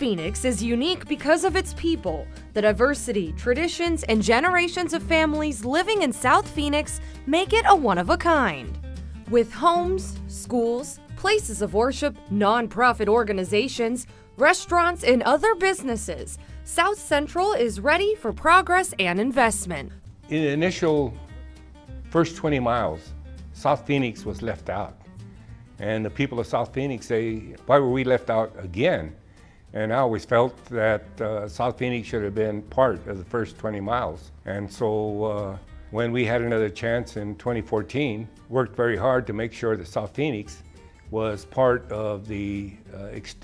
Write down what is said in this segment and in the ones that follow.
Phoenix is unique because of its people. The diversity, traditions, and generations of families living in South Phoenix make it a one-of-a-kind. With homes, schools, places of worship, nonprofit organizations, restaurants, and other businesses, South Central is ready for progress and investment. In the initial first 20 miles, South Phoenix was left out. And the people of South Phoenix say, why were we left out again? And I always felt that South Phoenix should have been part of the first 20 miles. And so when we had another chance in 2014, worked very hard to make sure that South Phoenix was part of the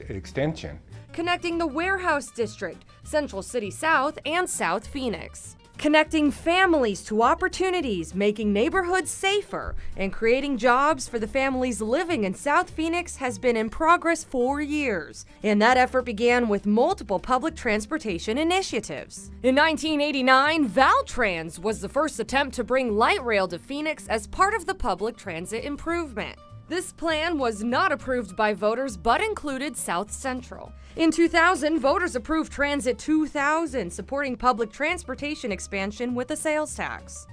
extension. Connecting the Warehouse District, Central City South, and South Phoenix. Connecting families to opportunities, making neighborhoods safer, and creating jobs for the families living in South Phoenix has been in progress for years. And that effort began with multiple public transportation initiatives. In 1989, Valtrans was the first attempt to bring light rail to Phoenix as part of the public transit improvement. This plan was not approved by voters but included South Central. In 2000, voters approved Transit 2000, supporting public transportation expansion with a sales tax.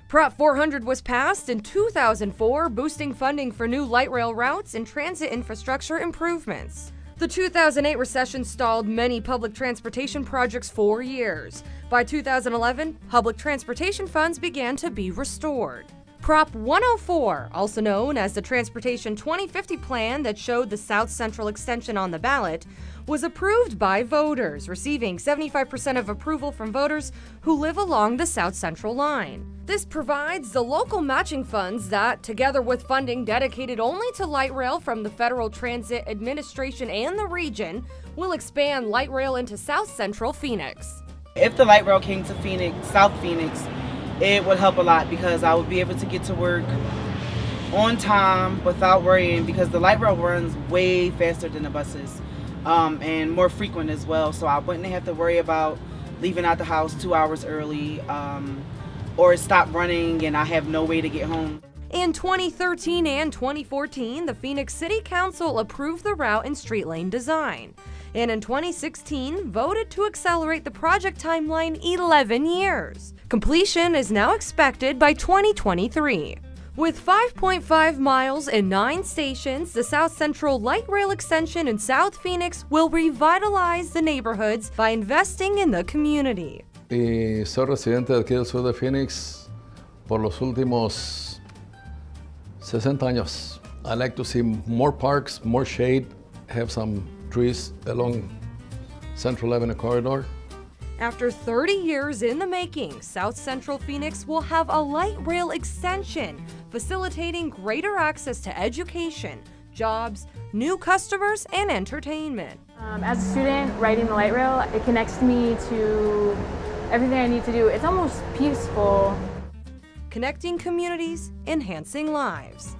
Prop 400 was passed in 2004, boosting funding for new light rail routes and transit infrastructure improvements. The 2008 recession stalled many public transportation projects for years. By 2011, public transportation funds began to be restored. Prop 104, also known as the Transportation 2050 Plan that showed the South Central extension on the ballot, was approved by voters, receiving 75% of approval from voters who live along the South Central line. This provides the local matching funds that, together with funding dedicated only to light rail from the Federal Transit Administration and the region, will expand light rail into South Central Phoenix. If the light rail came to Phoenix, South Phoenix, it would help a lot because I would be able to get to work on time without worrying, because the light rail runs way faster than the buses and more frequent as well. So I wouldn't have to worry about leaving out the house 2 hours early or it stopped running and I have no way to get home. In 2013 and 2014, the Phoenix City Council approved the route and street lane design. And in 2016, voted to accelerate the project timeline 11 years. Completion is now expected by 2023. With 5.5 miles and 9 stations, the South Central Light Rail Extension in South Phoenix will revitalize the neighborhoods by investing in the community. Y soy residente de aquí del sur de Phoenix por los últimos 60 años. I like to see more parks, more shade, have some trees along Central Avenue corridor. After 30 years in the making, South Central Phoenix will have a light rail extension, facilitating greater access to education, jobs, new customers, and entertainment. As a student riding the light rail, it connects me to everything I need to do. It's almost peaceful. Connecting communities, enhancing lives.